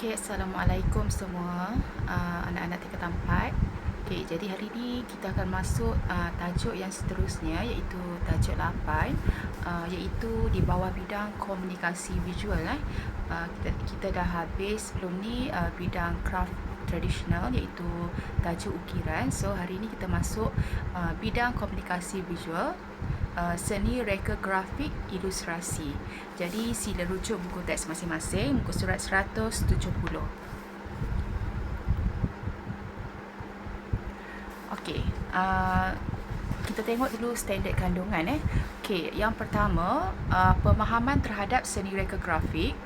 Okey, Assalamualaikum semua, anak-anak tingkatan 4. Okey, jadi hari ini kita akan masuk tajuk yang seterusnya, iaitu tajuk 8, iaitu di bawah bidang komunikasi visual. Kita dah habis sebelum ni bidang craft tradisional, iaitu tajuk ukiran. So hari ini kita masuk bidang komunikasi visual, seni reka grafik ilustrasi. Jadi sila rujuk buku teks masing-masing, muka surat 170. Okey, kita tengok dulu standard kandungan. Okey, yang pertama, pemahaman terhadap seni reka grafik.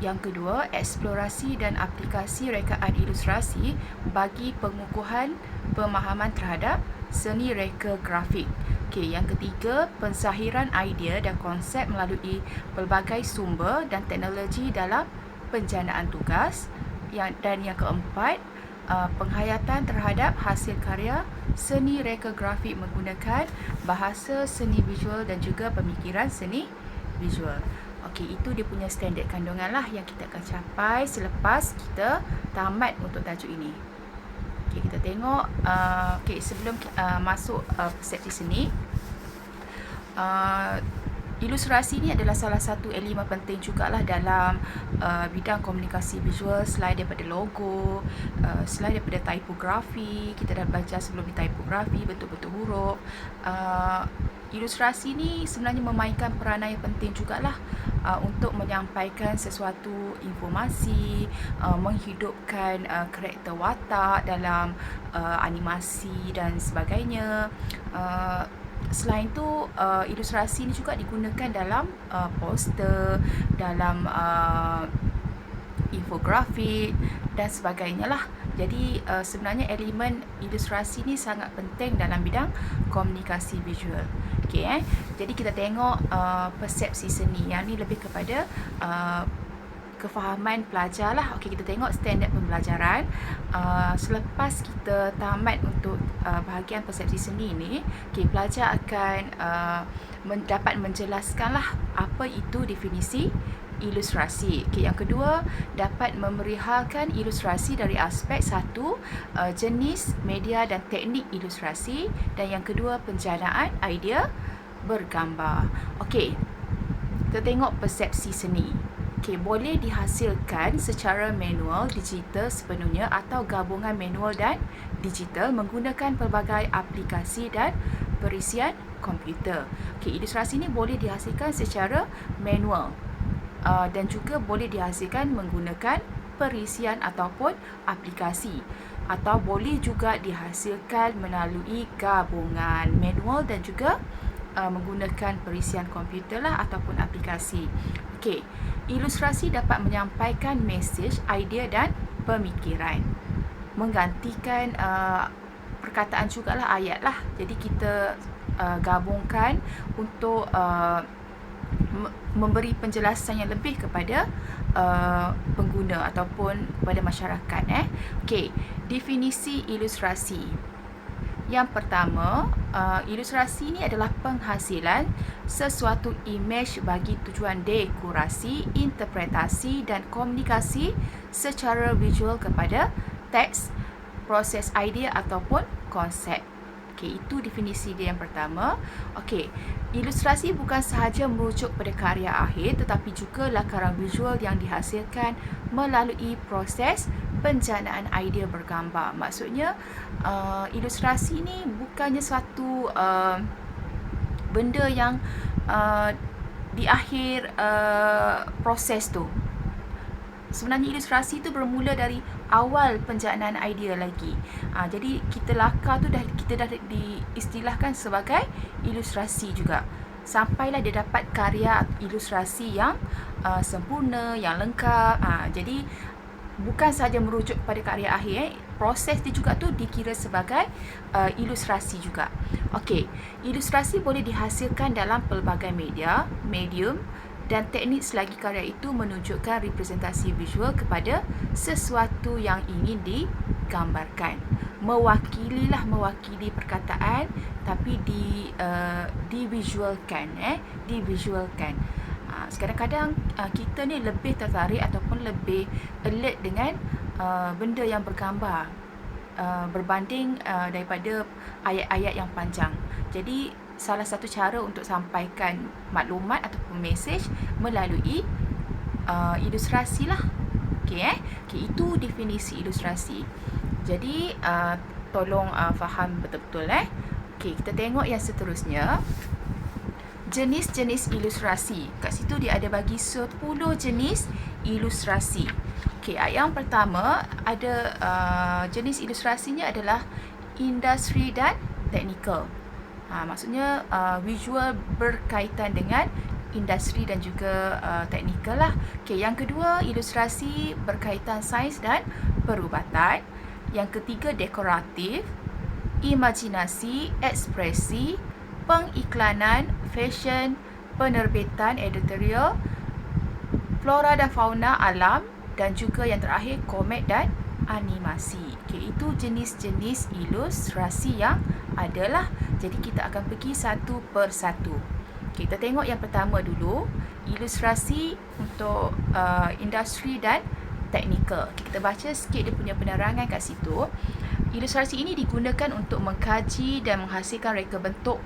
Yang kedua, eksplorasi dan aplikasi rekaan ilustrasi bagi pengukuhan pemahaman terhadap seni reka grafik. Okey, yang ketiga, pensahiran idea dan konsep melalui pelbagai sumber dan teknologi dalam penjanaan tugas. Dan yang keempat, penghayatan terhadap hasil karya seni reka grafik menggunakan bahasa seni visual dan juga pemikiran seni visual. Okey, itu dia punya standard kandungan lah yang kita akan capai selepas kita tamat untuk tajuk ini. Okey, kita tengok. Okey, sebelum masuk persepsi seni, ilustrasi ni adalah salah satu elemen penting jugalah dalam bidang komunikasi visual. Selain daripada logo, selain daripada typografi, kita dah belajar sebelum ni typografi, bentuk-bentuk huruf. Ilustrasi ni sebenarnya memainkan peranan yang penting jugalah untuk menyampaikan sesuatu informasi, menghidupkan karakter watak dalam animasi dan sebagainya. Selain tu, ilustrasi ni juga digunakan dalam poster, dalam infografik dan sebagainya lah. Jadi sebenarnya elemen ilustrasi ni sangat penting dalam bidang komunikasi visual. Okey, jadi kita tengok persepsi seni. Yang ni lebih kepada kefahaman pelajar lah. Okey, kita tengok standard pembelajaran. Selepas kita tamat untuk bahagian persepsi seni ni, okey, pelajar akan dapat menjelaskan lah apa itu definisi ilustrasi. Okey, yang kedua, dapat memerihalkan ilustrasi dari aspek satu, jenis, media dan teknik ilustrasi, dan yang kedua, penjanaan idea bergambar. Okey, kita tengok persepsi seni. Okey, boleh dihasilkan secara manual, digital sepenuhnya atau gabungan manual dan digital menggunakan pelbagai aplikasi dan perisian komputer. Okey, ilustrasi ni boleh dihasilkan secara manual dan juga boleh dihasilkan menggunakan perisian ataupun aplikasi, atau boleh juga dihasilkan melalui gabungan manual dan juga menggunakan perisian komputer lah ataupun aplikasi. Okey, ilustrasi dapat menyampaikan mesej, idea dan pemikiran, menggantikan perkataan jugalah ayat lah. Jadi kita gabungkan untuk memberi penjelasan yang lebih kepada pengguna ataupun kepada masyarakat. Okey, definisi ilustrasi. Yang pertama, ilustrasi ini adalah penghasilan sesuatu imej bagi tujuan dekorasi, interpretasi dan komunikasi secara visual kepada teks, proses idea ataupun konsep. Okey, itu definisi dia yang pertama. Okey, ilustrasi bukan sahaja merujuk pada karya akhir tetapi juga lakaran visual yang dihasilkan melalui proses penjanaan idea bergambar. Maksudnya, ilustrasi ni bukannya suatu benda yang di akhir proses tu. Sebenarnya ilustrasi tu bermula dari awal penjanaan idea lagi. Jadi kita dah diistilahkan sebagai ilustrasi juga. Sampailah dia dapat karya ilustrasi yang sempurna, yang lengkap. Jadi bukan sahaja merujuk pada karya akhir, proses dia juga tu dikira sebagai ilustrasi juga. Okey, ilustrasi boleh dihasilkan dalam pelbagai media, medium dan teknik selagi karya itu menunjukkan representasi visual kepada sesuatu yang ingin digambarkan. Mewakili perkataan tapi divisualkan. Kadang-kadang kita ni lebih tertarik ataupun lebih alert dengan benda yang bergambar berbanding daripada ayat-ayat yang panjang. Jadi salah satu cara untuk sampaikan maklumat ataupun mesej melalui ilustrasi lah. Okay, itu definisi ilustrasi. Jadi tolong faham betul-betul. Okay, kita tengok yang seterusnya. Jenis-jenis ilustrasi. Kat situ dia ada bagi 10 jenis ilustrasi. Okay, yang pertama ada jenis ilustrasinya adalah industri dan teknikal. Maksudnya visual berkaitan dengan industri dan juga teknikal lah. Okay, yang kedua ilustrasi berkaitan sains dan perubatan. Yang ketiga dekoratif, imajinasi, ekspresi, pengiklanan, fashion, penerbitan editorial, flora dan fauna alam, dan juga yang terakhir komik dan animasi. Okay, itu jenis-jenis ilustrasi yang adalah. Jadi kita akan pergi satu per satu. Okay, kita tengok yang pertama dulu, ilustrasi untuk industri dan teknikal. Okay, kita baca sikit dia punya penerangan kat situ. Ilustrasi ini digunakan untuk mengkaji dan menghasilkan reka bentuk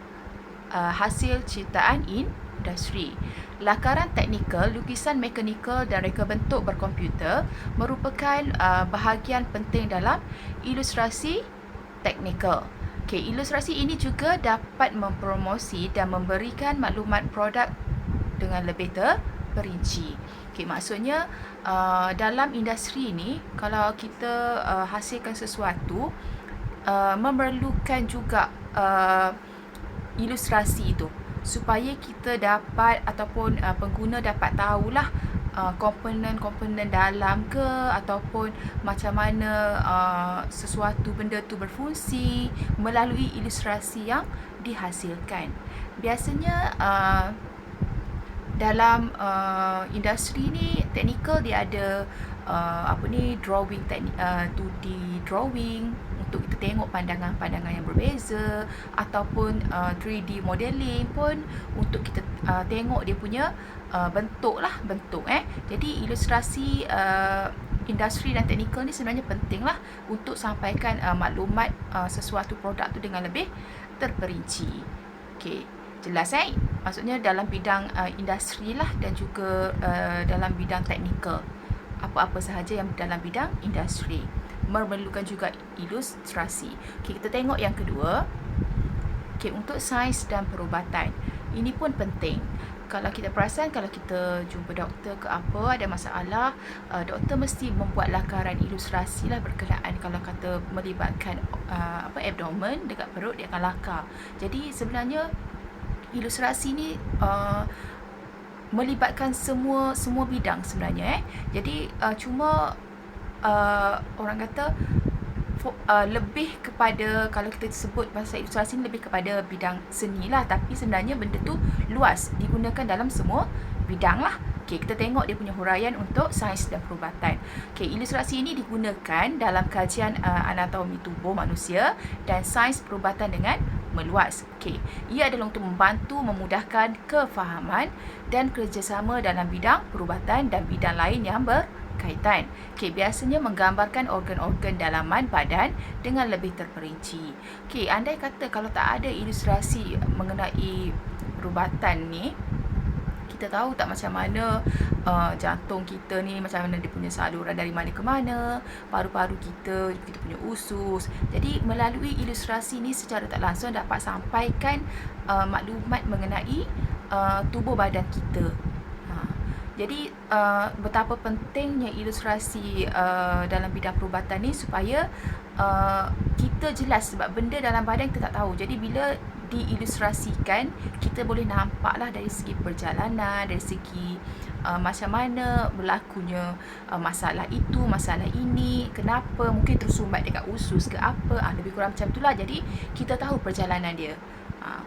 hasil ciptaan industri. Lakaran teknikal, lukisan mekanikal dan reka bentuk berkomputer merupakan bahagian penting dalam ilustrasi teknikal. Okay, ilustrasi ini juga dapat mempromosi dan memberikan maklumat produk dengan lebih terperinci. Okay, maksudnya dalam industri ini, kalau kita hasilkan sesuatu, memerlukan juga ilustrasi itu supaya kita dapat ataupun pengguna dapat tahulah komponen-komponen dalam ke ataupun macam mana sesuatu benda tu berfungsi melalui ilustrasi yang dihasilkan. Biasanya dalam industri ni teknikal dia ada drawing 2D drawing untuk kita tengok pandangan-pandangan yang berbeza, ataupun 3D modeling pun untuk kita tengok dia punya bentuk. Jadi ilustrasi industri dan teknikal ni sebenarnya penting lah untuk sampaikan maklumat sesuatu produk tu dengan lebih terperinci. Okay, jelas maksudnya dalam bidang industri lah dan juga dalam bidang teknikal. Apa-apa sahaja yang dalam bidang industri memerlukan juga ilustrasi. Okay, kita tengok yang kedua. Okay, untuk sains dan perubatan, ini pun penting. Kalau kita perasan, kalau kita jumpa doktor ke apa, ada masalah, doktor mesti membuat lakaran ilustrasi lah berkenaan. Kalau kata melibatkan abdomen dekat perut, dia akan lakar. Jadi sebenarnya ilustrasi ni melibatkan semua bidang sebenarnya. Jadi cuma orang kata lebih kepada, kalau kita sebut pasal ilustrasi ni lebih kepada bidang seni lah, tapi sebenarnya benda tu luas, digunakan dalam semua bidang lah. Okay, kita tengok dia punya huraian untuk sains dan perubatan. Okay, ilustrasi ini digunakan dalam kajian anatomi tubuh manusia dan sains perubatan dengan meluas. Okay, ia adalah untuk membantu memudahkan kefahaman dan kerjasama dalam bidang perubatan dan bidang lain yang berkaitan. Okay, biasanya menggambarkan organ-organ dalaman badan dengan lebih terperinci. Okay, andai kata kalau tak ada ilustrasi mengenai perubatan ni, kita tahu tak macam mana jantung kita ni, macam mana dia punya saluran dari mana ke mana, paru-paru kita punya usus. Jadi melalui ilustrasi ni secara tak langsung dapat sampaikan maklumat mengenai tubuh badan kita. Jadi betapa pentingnya ilustrasi dalam bidang perubatan ni supaya kita jelas, sebab benda dalam badan kita tak tahu. Jadi bila diilustrasikan, kita boleh nampaklah dari segi perjalanan, dari segi macam mana berlakunya masalah itu, masalah ini, kenapa, mungkin tersumbat dekat usus ke apa, lebih kurang macam itulah. Jadi kita tahu perjalanan dia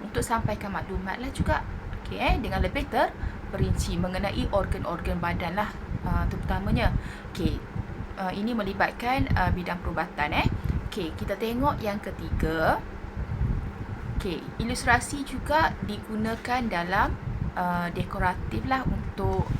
untuk sampaikan maklumat lah juga. Okay, dengan lebih terperinci mengenai organ-organ badan lah terutamanya. Okay, ini melibatkan bidang perubatan. Okay, kita tengok yang ketiga. Okay, ilustrasi juga digunakan dalam dekoratif lah, untuk untuk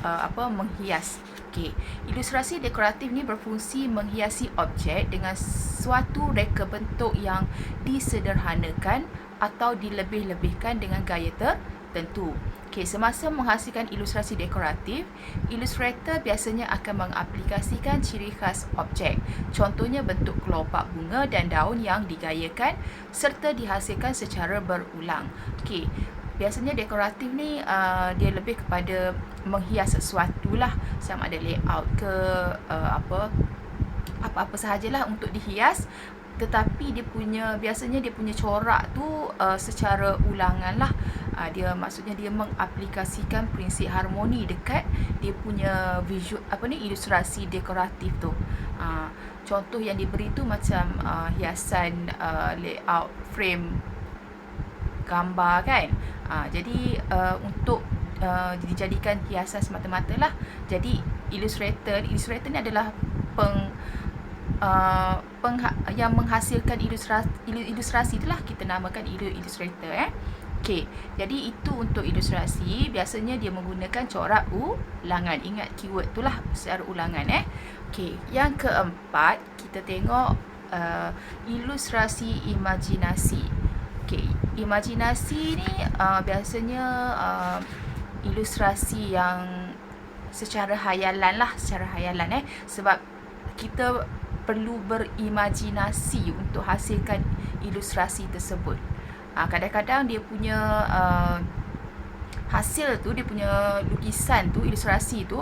menghias. Okey, ilustrasi dekoratif ni berfungsi menghiasi objek dengan suatu reka bentuk yang disederhanakan atau dilebih-lebihkan dengan gaya tertentu. Okey, semasa menghasilkan ilustrasi dekoratif, ilustrator biasanya akan mengaplikasikan ciri khas objek. Contohnya bentuk kelopak bunga dan daun yang digayakan serta dihasilkan secara berulang. Okey, biasanya dekoratif ni dia lebih kepada menghias sesuatu lah, sama ada layout ke apa-apa sahajalah untuk dihias, tetapi biasanya dia punya corak tu secara ulangan lah. Dia maksudnya dia mengaplikasikan prinsip harmoni dekat dia punya visual ilustrasi dekoratif tu. Contoh yang diberi tu macam hiasan layout frame gambar kan. Jadi untuk dijadikan hiasan semata-mata lah. Jadi ilustrator ni adalah yang menghasilkan ilustrasi itulah kita namakan ilustrator. Okey, jadi itu untuk ilustrasi. Biasanya dia menggunakan corak ulangan. Ingat keyword tu lah, secara ulangan. Okey, yang keempat kita tengok ilustrasi imajinasi. Okey, imajinasi ni biasanya ilustrasi yang secara hayalan lah, sebab kita perlu berimajinasi untuk hasilkan ilustrasi tersebut. Kadang-kadang dia punya hasil tu, dia punya lukisan tu, ilustrasi tu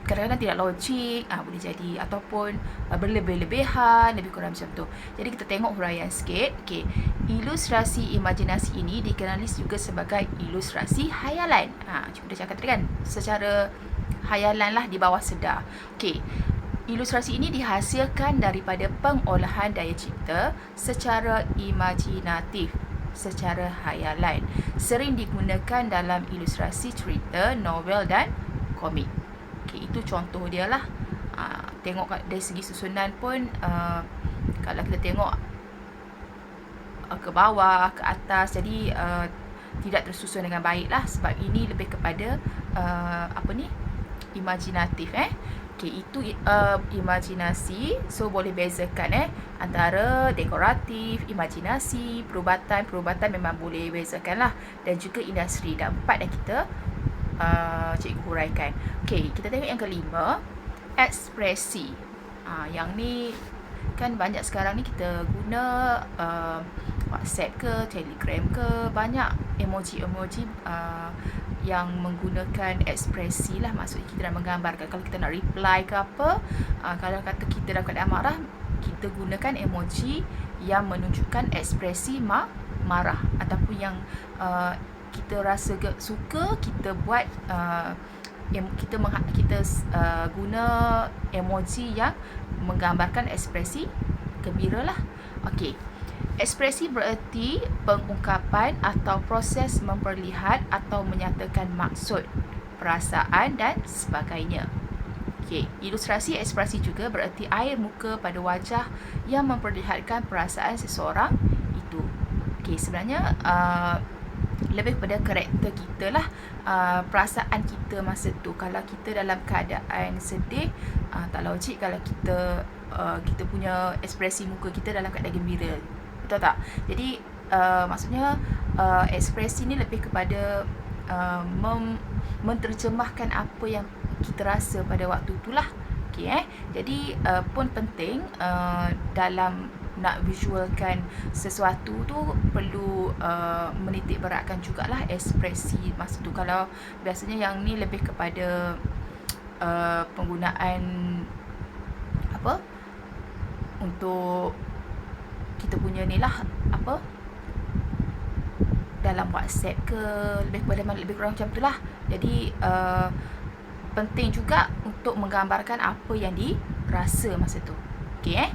kadang-kadang tidak logik, boleh jadi, ataupun berlebih-lebihan, lebih kurang macam tu. Jadi kita tengok huraian sikit. Okey, ilustrasi imajinasi ini dikenali juga sebagai ilustrasi hayalan. Cikgu dah cakap tadi kan, secara hayalan lah, di bawah sedar. Okey, ilustrasi ini dihasilkan daripada pengolahan daya cipta secara imajinatif, secara hayalan. Sering digunakan dalam ilustrasi cerita, novel dan komik. Okey, itu contoh dia lah. Tengok dari segi susunan pun, kalau kita tengok ke bawah, ke atas, jadi tidak tersusun dengan baik lah, sebab ini lebih kepada imajinatif. Okey, itu imajinasi. So boleh bezakan antara dekoratif, imajinasi, perubatan memang boleh bezakan lah, dan juga industri. Dan 4 yang kita cikgu huraikan. Okey, kita tengok yang kelima, ekspresi. Yang ni kan banyak sekarang ni kita guna WhatsApp ke, Telegram ke, banyak emoji-emoji yang menggunakan ekspresi lah. Maksudnya kita nak menggambarkan, kalau kita nak reply ke apa, kalau kata kita dalam keadaan marah, kita gunakan emoji yang menunjukkan ekspresi marah, ataupun yang kita rasa suka, kita buat kita guna emoji yang menggambarkan ekspresi gembira lah. Okey, ekspresi bererti pengungkapan atau proses memperlihat atau menyatakan maksud, perasaan dan sebagainya. Okey, ilustrasi ekspresi juga bererti air muka pada wajah yang memperlihatkan perasaan seseorang itu. Okey, sebenarnya lebih pada karakter kita lah, perasaan kita masa tu. Kalau kita dalam keadaan sedih, tak logik kalau kita punya ekspresi muka kita dalam keadaan gembira, betul tak? Jadi maksudnya ekspresi ni lebih kepada menterjemahkan apa yang kita rasa pada waktu itulah. Okey, jadi pun penting dalam nak visualkan sesuatu tu, perlu menitik beratkan jugalah ekspresi masa tu. Kalau biasanya yang ni lebih kepada penggunaan untuk kita punya ni lah, dalam WhatsApp ke, lebih kurang macam tu lah. Jadi penting juga untuk menggambarkan apa yang dirasa masa tu. Okey,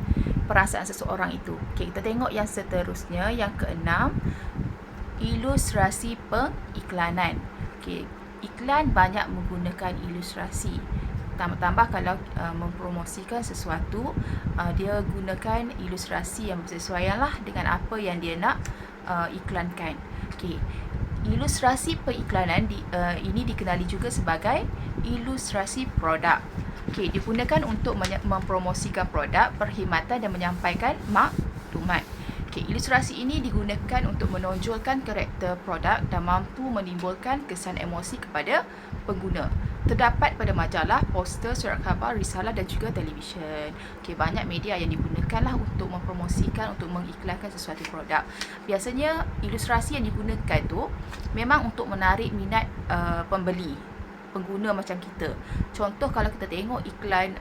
perasaan seseorang itu. Okey, kita tengok yang seterusnya, yang keenam, ilustrasi pengiklanan. Okey, iklan banyak menggunakan ilustrasi. Tambah-tambah kalau mempromosikan sesuatu, dia gunakan ilustrasi yang bersesuaian lah dengan apa yang dia nak iklankan. Okey, Ilustrasi periklanan ini dikenali juga sebagai ilustrasi produk. Okey, digunakan untuk mempromosikan produk, perkhidmatan dan menyampaikan maklumat. Okey, ilustrasi ini digunakan untuk menonjolkan karakter produk dan mampu menimbulkan kesan emosi kepada pengguna. Terdapat pada majalah, poster, surat khabar, risalah dan juga televisyen. Okey, banyak media yang digunakanlah untuk mempromosikan, untuk mengiklankan sesuatu produk. Biasanya ilustrasi yang digunakan tu memang untuk menarik minat pembeli, pengguna macam kita. Contoh kalau kita tengok iklan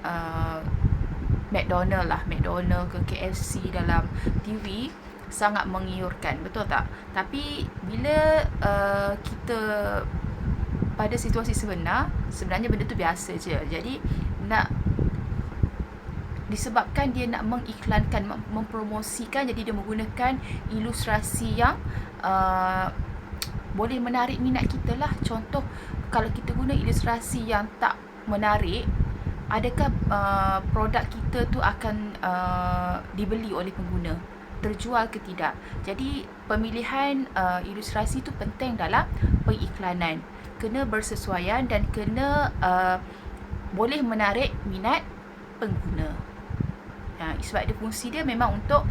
McDonald ke KFC dalam TV, sangat menggiurkan, betul tak? Tapi bila kita pada situasi sebenarnya benda tu biasa je. Jadi disebabkan dia nak mengiklankan, mempromosikan, jadi dia menggunakan ilustrasi yang boleh menarik minat kita lah. Contoh, kalau kita guna ilustrasi yang tak menarik, adakah produk kita tu akan dibeli oleh pengguna, terjual ke tidak? Jadi pemilihan ilustrasi tu penting dalam pengiklanan, kena bersesuaian dan kena boleh menarik minat pengguna. Sebab dia fungsi dia memang untuk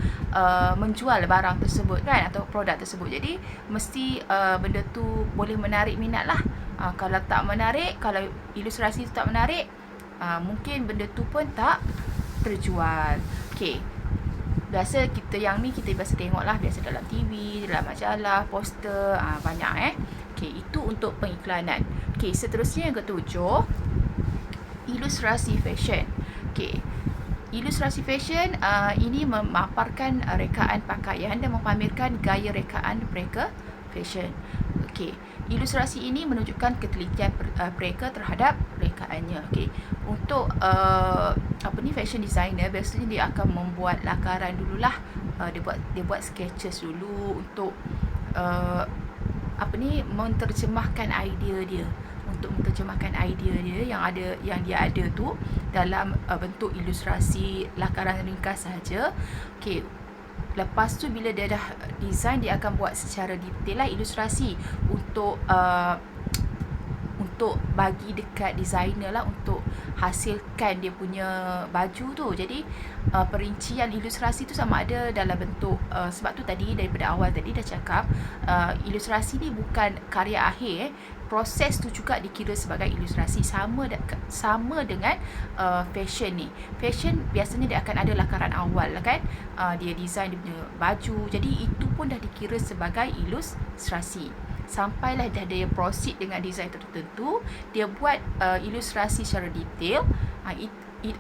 menjual barang tersebut kan, atau produk tersebut. Jadi mesti benda tu boleh menarik minat lah. Kalau tak menarik, kalau ilustrasi tu tak menarik, mungkin benda tu pun tak terjual. Okey, biasa kita biasa tengok lah, biasa dalam TV, dalam majalah, poster, banyak Okey, itu untuk pengiklanan. Okey, seterusnya yang ketujuh, ilustrasi fashion. Okey, ilustrasi fashion ini memaparkan rekaan pakaian dan mempamerkan gaya rekaan mereka fashion. Okey, ilustrasi ini menunjukkan ketelitian mereka terhadap rekaannya. Okey, untuk fashion designer biasanya dia akan membuat lakaran dululah. Dia buat sketches dulu untuk menterjemahkan idea dia, yang dia ada tu dalam bentuk ilustrasi lakaran ringkas sahaja. Okey, lepas tu bila dia dah design, dia akan buat secara detail lah ilustrasi untuk bagi dekat designer lah, untuk hasilkan dia punya baju tu. Jadi perincian ilustrasi tu sama ada dalam bentuk sebab tu tadi daripada awal tadi dah cakap, ilustrasi ni bukan karya akhir. Proses tu juga dikira sebagai ilustrasi, sama dengan fashion ni. Fashion biasanya dia akan ada lakaran awal lah kan, dia design dia punya baju, jadi itu pun dah dikira sebagai ilustrasi. Sampailah dah dia proceed dengan design tertentu, dia buat ilustrasi secara detail.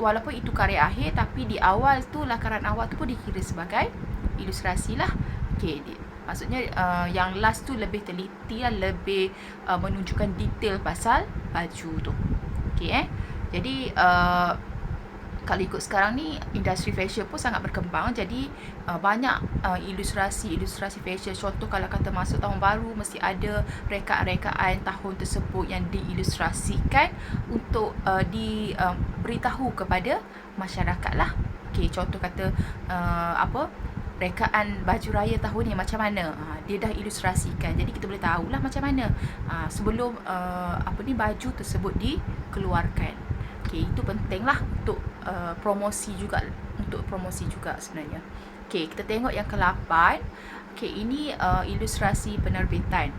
Walaupun itu karya akhir, tapi di awal tu, lakaran awal tu pun dikira sebagai ilustrasi lah. Okey, maksudnya yang last tu lebih teliti lah, lebih menunjukkan detail pasal baju tu. Okey jadi kalau ikut sekarang ni, industri fashion pun sangat berkembang. Jadi banyak ilustrasi fashion. Contoh kalau kata masuk tahun baru, mesti ada rekaan-rekaan tahun tersebut yang diilustrasikan untuk diberitahu kepada masyarakat lah. Okey, contoh kata rekaan baju raya tahun ni macam mana, dia dah ilustrasikan, jadi kita boleh tahulah macam mana sebelum baju tersebut dikeluarkan. Okey, itu pentinglah untuk promosi juga sebenarnya. Okey, kita tengok yang ke-8. Okey, ini ilustrasi penerbitan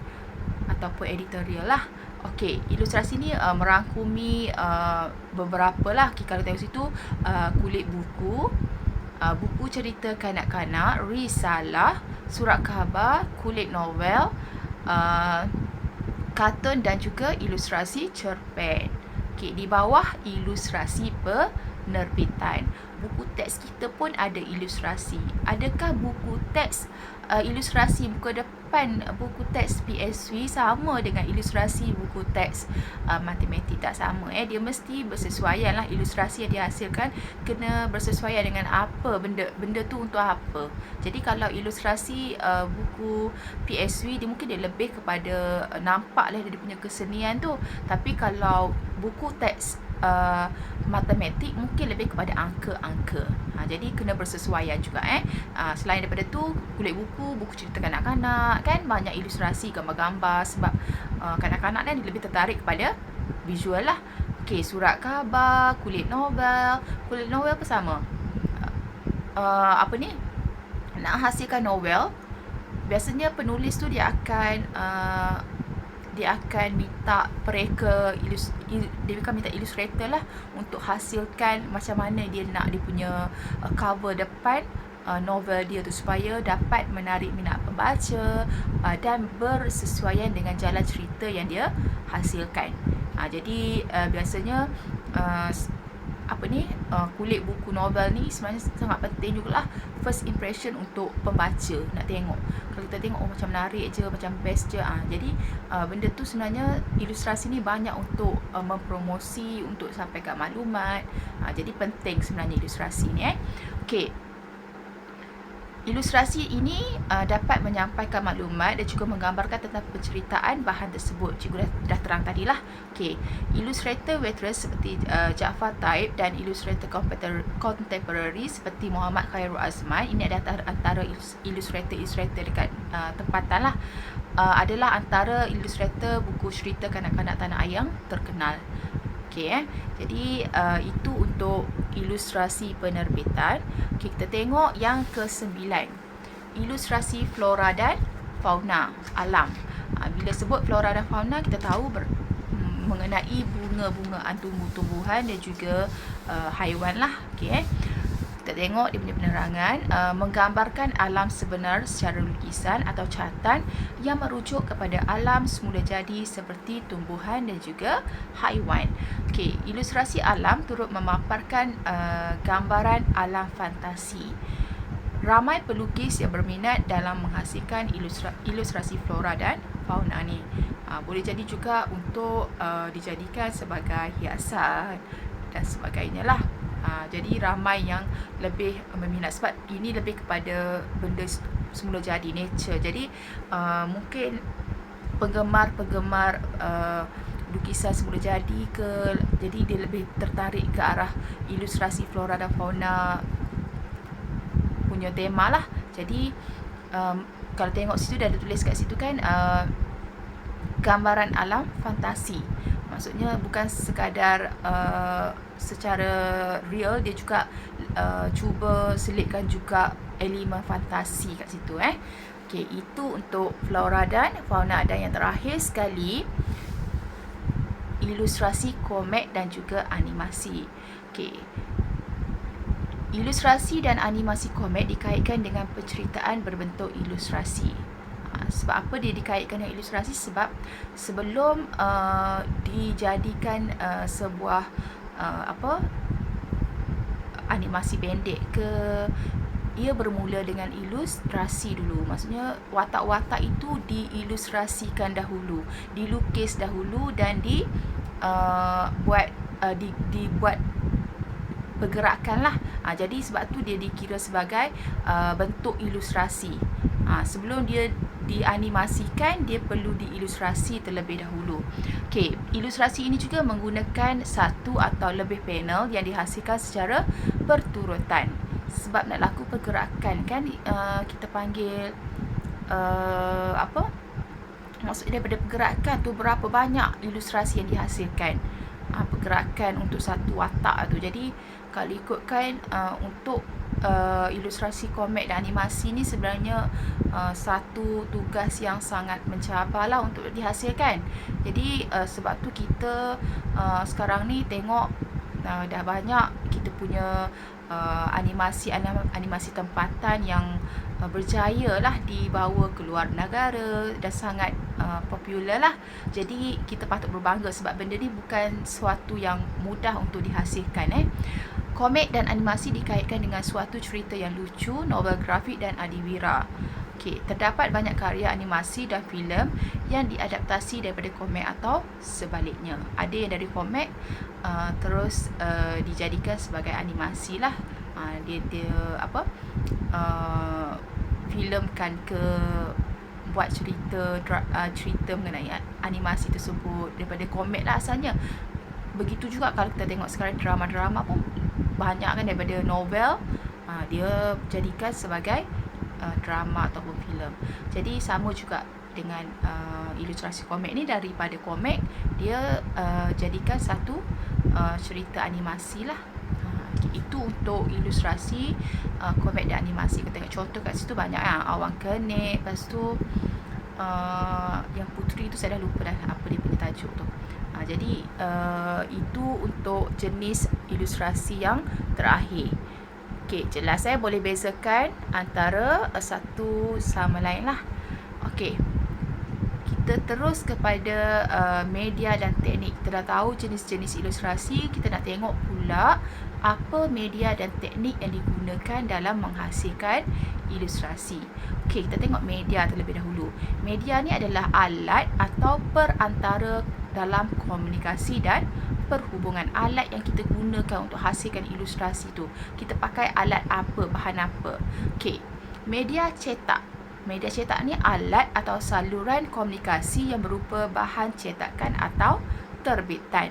ataupun editorial lah. Okey, ilustrasi ni merangkumi beberapa lah. Okay, kalau tengok situ, kulit buku, buku cerita kanak-kanak, risalah, surat khabar, kulit novel, kartun dan juga ilustrasi cerpen. Okey, di bawah ilustrasi penerbitan, buku teks kita pun ada ilustrasi. Adakah buku teks ilustrasi buku depan buku teks PSV sama dengan ilustrasi buku teks matematik? Tak sama. Dia mesti bersesuaian lah. Ilustrasi yang dihasilkan kena bersesuaian dengan apa benda tu untuk apa. Jadi kalau ilustrasi buku PSV, dia mungkin dia lebih kepada nampak lah dia punya kesenian tu. Tapi kalau buku teks matematik, mungkin lebih kepada angka-angka. Jadi kena bersesuaian juga. Selain daripada tu, kulit buku cerita kanak-kanak kan, banyak ilustrasi, gambar-gambar, sebab kanak-kanak kan lebih tertarik kepada visual lah. Okey, surat khabar, kulit novel pun sama. Nak hasilkan novel, biasanya penulis tu dia akan minta mereka dia akan minta ilustrator lah untuk hasilkan macam mana dia nak dia punya cover depan novel dia tu, supaya dapat menarik minat pembaca dan bersesuaian dengan jalan cerita yang dia hasilkan. Jadi biasanya kulit buku novel ni sebenarnya sangat penting jugalah, first impression untuk pembaca nak tengok. Kalau kita tengok macam menarik je, macam best je, jadi benda tu sebenarnya ilustrasi ni banyak untuk mempromosi, untuk sampaikan maklumat. Jadi penting sebenarnya ilustrasi ni. Okey, ilustrasi ini dapat menyampaikan maklumat dan juga menggambarkan tentang penceritaan bahan tersebut. Cikgu dah terang tadilah. Okey, ilustrator veteran seperti Jaafar Taib dan ilustrator contemporary seperti Muhammad Khairul Azman, ini adalah antara ilustrator dekat tempatan lah. Adalah antara ilustrator buku cerita kanak-kanak Tanah Ayang terkenal. Okey, jadi itu untuk ilustrasi penerbitan. Okey, kita tengok yang ke-9. Ilustrasi flora dan fauna alam. Bila sebut flora dan fauna, kita tahu mengenai bunga-bungaan, tumbuh-tumbuhan dan juga haiwan lah. Okey, kita tengok dia punya penerangan, menggambarkan alam sebenar secara lukisan atau catatan yang merujuk kepada alam semula jadi seperti tumbuhan dan juga haiwan. Okey, ilustrasi alam turut memaparkan gambaran alam fantasi. Ramai pelukis yang berminat dalam menghasilkan ilustrasi flora dan fauna ni. Boleh jadi juga untuk dijadikan sebagai hiasan dan sebagainya lah. Jadi ramai yang lebih meminat sebab ini lebih kepada benda semula jadi, nature. Jadi mungkin penggemar lukisan semula jadi jadi dia lebih tertarik ke arah ilustrasi flora dan fauna punya tema lah. Jadi kalau tengok situ dah ada tulis kat situ kan, gambaran alam fantasi. Maksudnya bukan sekadar secara real, dia juga cuba selitkan juga elemen fantasi kat situ. Okey, itu untuk flora dan fauna. Dan yang terakhir sekali, ilustrasi komik dan juga animasi. Okey, ilustrasi dan animasi komik dikaitkan dengan penceritaan berbentuk ilustrasi. Sebab apa dia dikaitkan dengan ilustrasi? Sebab sebelum dijadikan sebuah animasi pendek ia bermula dengan ilustrasi dulu. Maksudnya watak-watak itu diilustrasikan dahulu, dilukis dahulu dan dibuat pergerakan lah. Jadi sebab tu dia dikira sebagai bentuk ilustrasi. Sebelum dia dianimasikan, dia perlu diilustrasi terlebih dahulu. Okey, ilustrasi ini juga menggunakan satu atau lebih panel yang dihasilkan secara berturutan. Sebab nak laku pergerakan kan, kita panggil maksud daripada pergerakan tu berapa banyak ilustrasi yang dihasilkan. Pergerakan untuk satu watak tu. Jadi kalau ikutkan untuk ilustrasi komik dan animasi ni sebenarnya satu tugas yang sangat mencabarlah untuk dihasilkan. Jadi sebab tu kita sekarang ni tengok dah banyak kita punya animasi tempatan yang berjaya lah dibawa ke luar negara dan sangat popular lah. Jadi kita patut berbangga sebab benda ni bukan sesuatu yang mudah untuk dihasilkan. Komik dan animasi dikaitkan dengan suatu cerita yang lucu, novel grafik dan adiwira. Okey, terdapat banyak karya animasi dan filem yang diadaptasi daripada komik atau sebaliknya. Ada yang dari komik terus dijadikan sebagai animasi lah. Dia filmkan ke buat cerita mengenai animasi tersebut daripada komik lah asalnya. begitu juga kalau kita tengok sekarang drama-drama pun banyak kan daripada novel, dia jadikan sebagai drama ataupun filem. Jadi sama juga dengan ilustrasi komik ni, daripada komik dia jadikan satu cerita animasi lah. Itu untuk ilustrasi komik dan animasi. Kita tengok contoh kat situ banyak lah, Awan Kenik, lepas tu yang Puteri tu saya dah lupa dah apa dia punya tajuk tu. Jadi itu untuk jenis ilustrasi yang terakhir. Okey, jelas saya boleh bezakan antara satu sama lain lah. Okey, kita terus kepada media dan teknik. Kita dah tahu jenis-jenis ilustrasi, kita nak tengok pula apa media dan teknik yang digunakan dalam menghasilkan ilustrasi. Okey, kita tengok media terlebih dahulu. Media ni adalah alat atau perantara dalam komunikasi dan perhubungan. Alat yang kita gunakan untuk hasilkan ilustrasi tu, kita pakai alat apa, bahan apa. Okey, media cetak. Media cetak ni alat atau saluran komunikasi yang berupa bahan cetakan atau terbitan.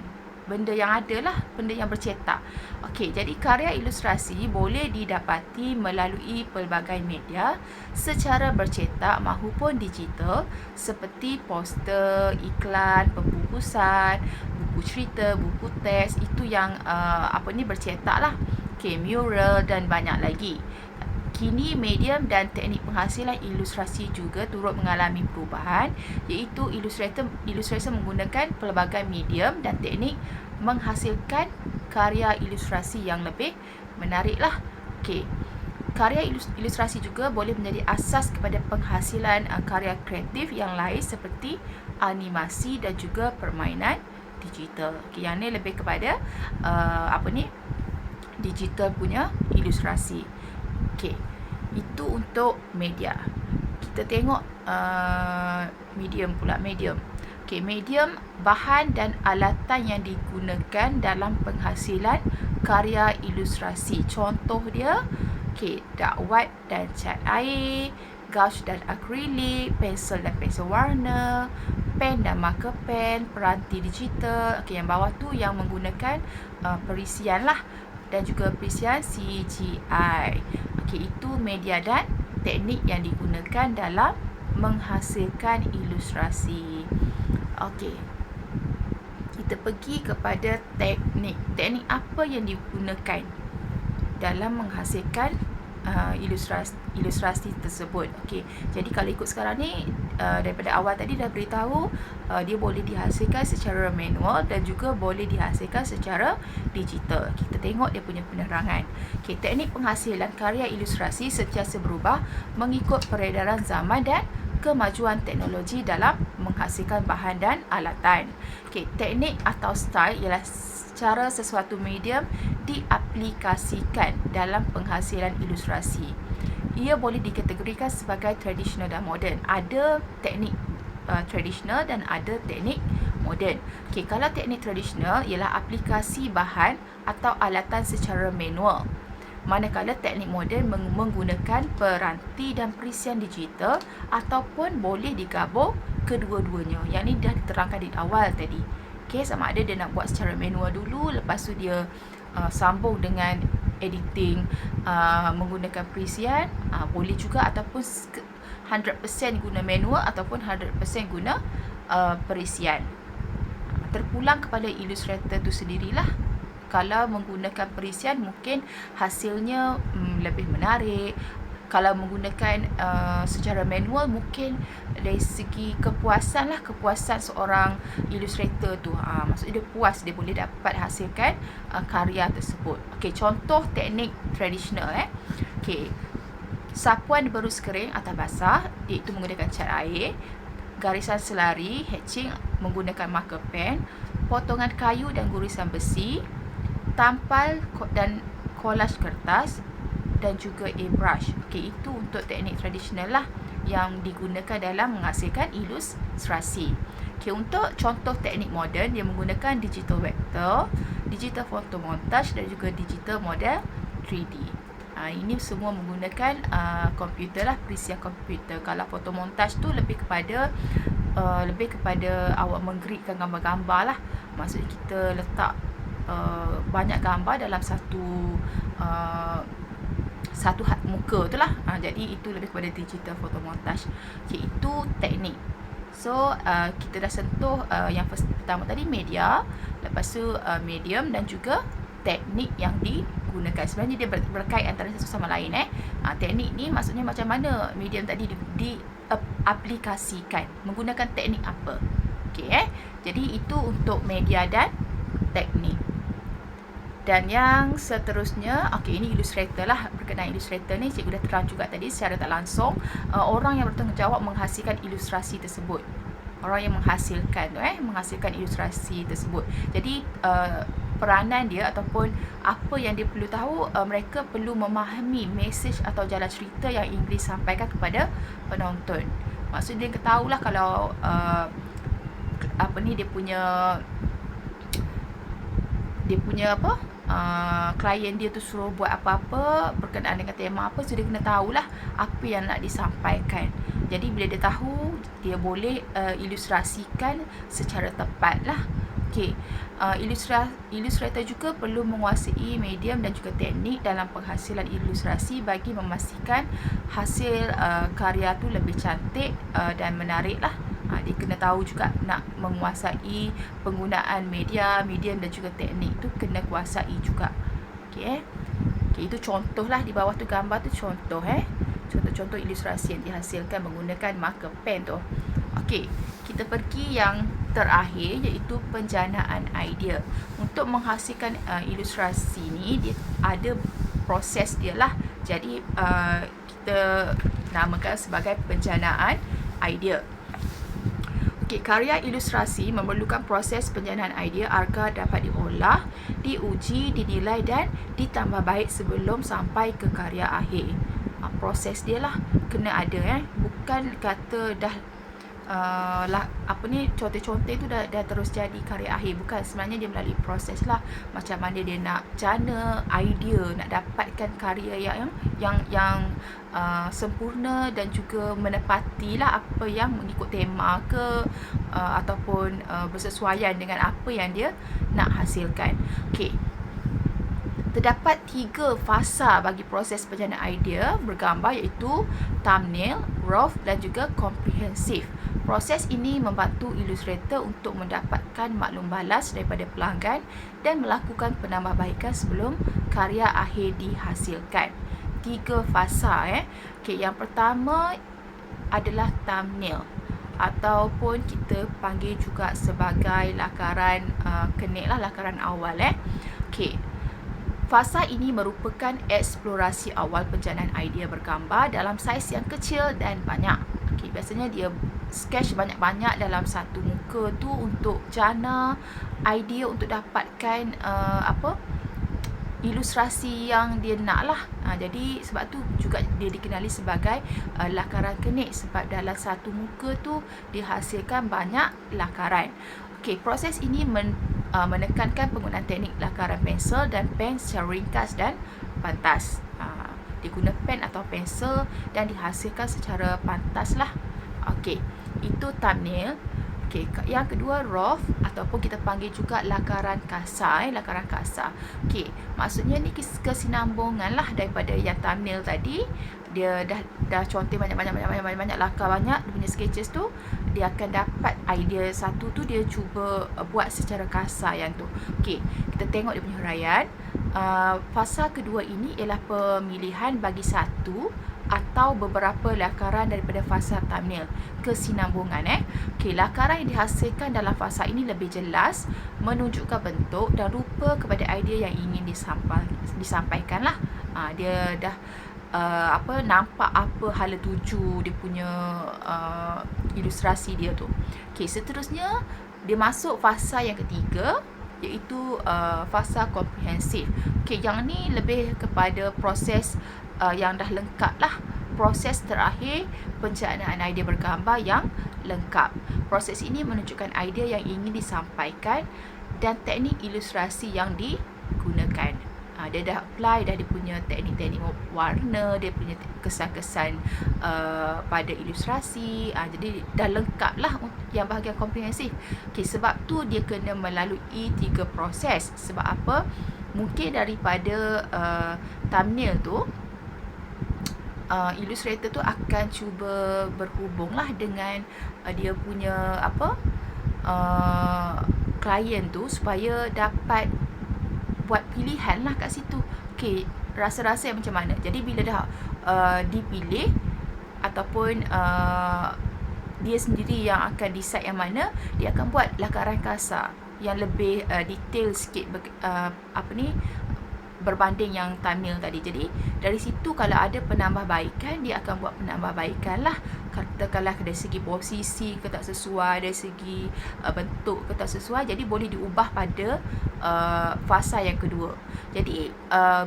Benda yang ada lah, benda yang bercetak. Okey, jadi karya ilustrasi boleh didapati melalui pelbagai media secara bercetak maupun digital, seperti poster, iklan, pembungkusan, buku cerita, buku teks. Itu yang bercetak lah. Okey, mural dan banyak lagi. Kini medium dan teknik penghasilan ilustrasi juga turut mengalami perubahan, iaitu ilustrator menggunakan pelbagai medium dan teknik menghasilkan karya ilustrasi yang lebih menarik lah. Okey, karya ilustrasi juga boleh menjadi asas kepada penghasilan karya kreatif yang lain seperti animasi dan juga permainan digital. Okey, yang ni lebih kepada digital punya ilustrasi. Okey, itu untuk media. Kita tengok medium pula. Medium. Okey, medium, bahan dan alatan yang digunakan dalam penghasilan karya ilustrasi. Contoh dia, okey, dark white dan cat air, gouache dan akrilik, pensel dan pensel warna, pen dan marker pen, peranti digital. Okey, yang bawah tu yang menggunakan perisian lah, dan juga perisian CGI. Okey, itu media dan teknik yang digunakan dalam menghasilkan ilustrasi. Okey, kita pergi kepada teknik. Teknik apa yang digunakan dalam menghasilkan ilustrasi tersebut. Okey, jadi kalau ikut sekarang ni, daripada awal tadi dah beritahu, dia boleh dihasilkan secara manual dan juga boleh dihasilkan secara digital. Kita tengok dia punya penerangan. Okey, teknik penghasilan karya ilustrasi sentiasa berubah mengikut peredaran zaman dan kemajuan teknologi dalam menghasilkan bahan dan alatan. Okey, teknik atau style ialah cara sesuatu medium diaplikasikan dalam penghasilan ilustrasi. Ia boleh dikategorikan sebagai tradisional dan moden. Ada teknik tradisional dan ada teknik moden. Okey, kalau teknik tradisional ialah aplikasi bahan atau alatan secara manual. Manakala teknik moden menggunakan peranti dan perisian digital ataupun boleh digabung kedua-duanya. Yang ni dah diterangkan di awal tadi. Okey, sama ada dia nak buat secara manual dulu, lepas tu dia sambung dengan editing menggunakan perisian, boleh juga, ataupun 100% guna manual ataupun 100% guna perisian. Terpulang kepada ilustrator tu sendirilah. Kalau menggunakan perisian mungkin hasilnya lebih menarik. Kalau menggunakan secara manual, mungkin dari segi kepuasan lah, kepuasan seorang ilustrator tu, maksudnya dia puas, dia boleh dapat hasilkan karya tersebut. Okey, contoh teknik tradisional. Okey, sapuan berus kering atau basah, iaitu menggunakan cat air, garisan selari, hatching menggunakan marker pen, potongan kayu dan gurisan besi, tampal dan collage kertas, dan juga airbrush. Okey, itu untuk teknik tradisional lah yang digunakan dalam menghasilkan ilustrasi. Okey, untuk contoh teknik moden, dia menggunakan digital vector, digital photomontage dan juga digital model 3D. Ini semua menggunakan komputer lah, perisian komputer. Kalau photomontage tu lebih kepada awak menggerakkan gambar-gambar lah. Maksudnya kita letak banyak gambar dalam satu muka tu lah. Jadi itu lebih kepada digital photo montage. Okay, itu teknik. So kita dah sentuh yang pertama tadi media, lepas tu medium dan juga teknik yang digunakan. Sebenarnya dia berkait antara satu sama lain. Teknik ni maksudnya macam mana medium tadi diaplikasikan, menggunakan teknik apa. Okay, jadi itu untuk media dan teknik. Dan yang seterusnya, okey, ini Illustrator lah. Berkenaan Illustrator ni, cikgu dah terang juga tadi secara tak langsung, orang yang bertanggungjawab menghasilkan ilustrasi tersebut. Orang yang menghasilkan ilustrasi tersebut. Jadi peranan dia ataupun apa yang dia perlu tahu, mereka perlu memahami mesej atau jalan cerita yang ingin disampaikan kepada penonton. Maksudnya dia tahulah kalau dia punya klien dia tu suruh buat apa-apa berkenaan dengan tema apa, so dia kena tahulah apa yang nak disampaikan. Jadi bila dia tahu, dia boleh ilustrasikan secara tepat lah. Okay. Illustrator juga perlu menguasai medium dan juga teknik dalam penghasilan ilustrasi bagi memastikan hasil karya tu lebih cantik dan menarik lah. Dia kena tahu juga nak menguasai penggunaan medium dan juga teknik tu kena kuasai juga. Okay, itu contoh lah di bawah tu, gambar tu contoh contoh-contoh ilustrasi yang dihasilkan menggunakan marker pen tu. Okay, kita pergi yang terakhir iaitu penjanaan idea. Untuk menghasilkan ilustrasi ni, dia ada proses dia lah. Jadi kita namakan sebagai penjanaan idea. Okay, karya ilustrasi memerlukan proses penjanaan idea agar dapat diolah, diuji, dinilai dan ditambah baik sebelum sampai ke karya akhir. Proses dia lah kena ada, bukan kata dah contoh-contoh tu dah terus jadi karya akhir. Bukan, sebenarnya dia melalui proses lah. Macam mana dia nak jana idea, nak dapatkan karya yang sempurna dan juga menepati lah apa yang mengikut tema ke ataupun bersesuaian dengan apa yang dia nak hasilkan. Okay, terdapat 3 fasa bagi proses penjanaan idea bergambar, iaitu thumbnail, rough dan juga comprehensive. Proses ini membantu ilustrator untuk mendapatkan maklum balas daripada pelanggan dan melakukan penambahbaikan sebelum karya akhir dihasilkan. 3 fasa. Okay, yang pertama adalah thumbnail ataupun kita panggil juga sebagai lakaran kenik lah, lakaran awal. Okay, fasa ini merupakan eksplorasi awal penjanaan idea bergambar dalam saiz yang kecil dan banyak. Okay, biasanya dia sketch banyak-banyak dalam satu muka tu untuk jana idea untuk dapatkan ilustrasi yang dia nak lah. Jadi sebab tu juga dia dikenali sebagai lakaran kenik, sebab dalam satu muka tu dihasilkan banyak lakaran. Okay, proses ini menekankan penggunaan teknik lakaran pensel dan pen secara ringkas dan pantas. Diguna pen atau pensel dan dihasilkan secara pantas lah. Okay, itu thumbnail. Okay, yang kedua rough ataupun kita panggil juga lakaran kasar. Lakaran kasar. Okay, maksudnya ni kesinambungan lah daripada yang thumbnail tadi. Dia dah contoh banyak lakar banyak dia punya sketches tu, dia akan dapat idea satu tu, dia cuba buat secara kasar yang tu. Okay, kita tengok dia punya huraian. Fasa kedua ini ialah pemilihan bagi satu atau beberapa lakaran daripada fasa thumbnail, kesinambungan. Okay, lakaran yang dihasilkan dalam fasa ini lebih jelas, menunjukkan bentuk dan rupa kepada idea yang ingin disampaikan lah. Dia dah nampak apa hala tuju dia punya ilustrasi dia tu. Okay, seterusnya dia masuk fasa yang ketiga, iaitu fasa komprehensif. Okay, yang ni lebih kepada proses yang dah lengkap lah. Proses terakhir penjanaan idea bergambar yang lengkap. Proses ini menunjukkan idea yang ingin disampaikan dan teknik ilustrasi yang digunakan. Dia dah apply dah dia punya teknik-teknik warna, dia punya kesan-kesan pada ilustrasi. Jadi dah lengkap lah yang bahagian komprehensif. Okay, sebab tu dia kena melalui 3 proses. Sebab apa? Mungkin daripada thumbnail tu, Illustrator tu akan cuba berhubung lah dengan dia punya klien tu supaya dapat buat pilihan lah kat situ. Okay, rasa-rasa yang macam mana. Jadi bila dah dipilih ataupun dia sendiri yang akan decide yang mana, dia akan buat lakaran kasar yang lebih detail sikit berbanding yang thumbnail tadi. Jadi dari situ kalau ada penambahbaikan, dia akan buat penambahbaikan lah. Katakanlah dari segi posisi ke tak sesuai, dari segi bentuk ke tak sesuai, jadi boleh diubah pada fasa yang kedua. Jadi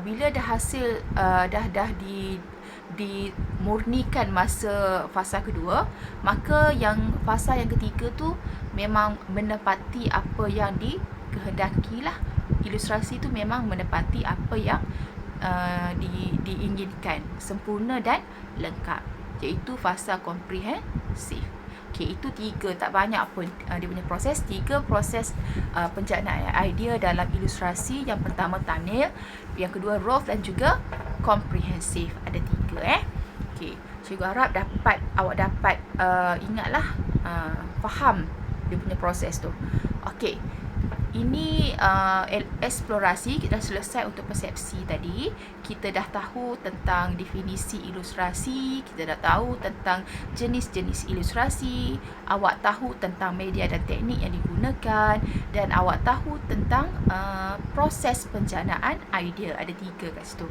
bila dah hasil dah dimurnikan masa fasa kedua, maka yang fasa yang ketiga tu memang menepati apa yang dikehendaki lah. Ilustrasi tu memang menepati apa yang diinginkan, sempurna dan lengkap, iaitu fasa komprehensif. Okay, itu 3, tak banyak pun dia punya proses. 3 proses pencernaan idea dalam ilustrasi. Yang pertama thumbnail, yang kedua rough dan juga komprehensif. Ada 3 Okay, cikgu harap awak dapat ingatlah, faham dia punya proses tu. Okay, ini eksplorasi. Kita dah selesai untuk persepsi tadi. Kita dah tahu tentang definisi ilustrasi, kita dah tahu tentang jenis-jenis ilustrasi, awak tahu tentang media dan teknik yang digunakan, dan awak tahu tentang proses pencernaan idea. Ada 3 kat situ.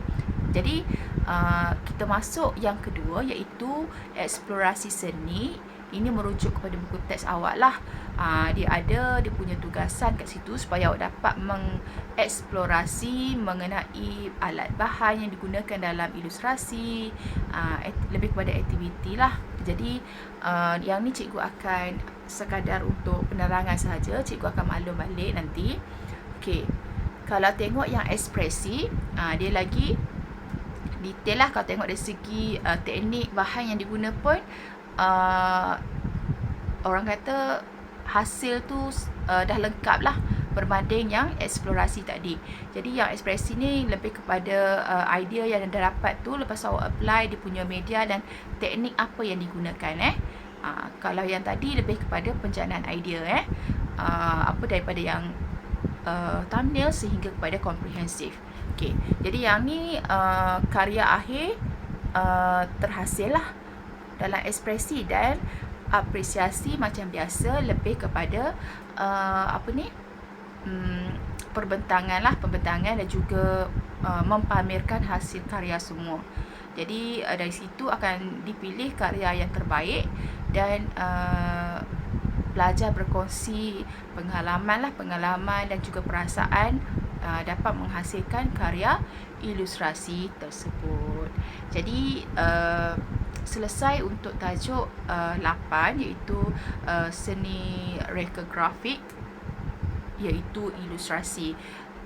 Jadi kita masuk yang kedua, iaitu eksplorasi seni. Ini merujuk kepada buku teks awak lah. Dia punya tugasan kat situ supaya awak dapat mengeksplorasi mengenai alat bahan yang digunakan dalam ilustrasi, lebih kepada aktiviti lah. Jadi yang ni cikgu akan sekadar untuk penerangan sahaja. Cikgu akan maklum balik nanti. Okay, kalau tengok yang ekspresi, dia lagi detail lah. Kalau tengok dari segi teknik bahan yang diguna pun, orang kata hasil tu dah lengkap lah berbanding yang eksplorasi tadi. Jadi yang ekspresi ni lebih kepada idea yang dah dapat tu, lepas awak apply dia punya media dan teknik apa yang digunakan. Kalau yang tadi lebih kepada pencernaan idea, daripada yang thumbnail sehingga kepada komprehensif. Okay, jadi yang ni karya akhir terhasil lah dalam ekspresi dan apresiasi macam biasa, lebih kepada pembentangan dan juga mempamerkan hasil karya semua. Jadi dari situ akan dipilih karya yang terbaik dan belajar berkongsi pengalaman dan juga perasaan dapat menghasilkan karya ilustrasi tersebut. Jadi selesai untuk tajuk 8, iaitu seni reka grafik, iaitu ilustrasi.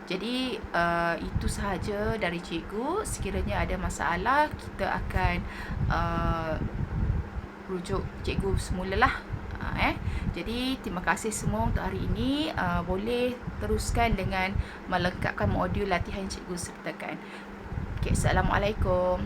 Jadi itu sahaja dari cikgu. Sekiranya ada masalah, kita akan rujuk cikgu semula lah. Jadi terima kasih semua untuk hari ini. Boleh teruskan dengan melengkapkan modul latihan yang cikgu sertakan. Okay, Assalamualaikum.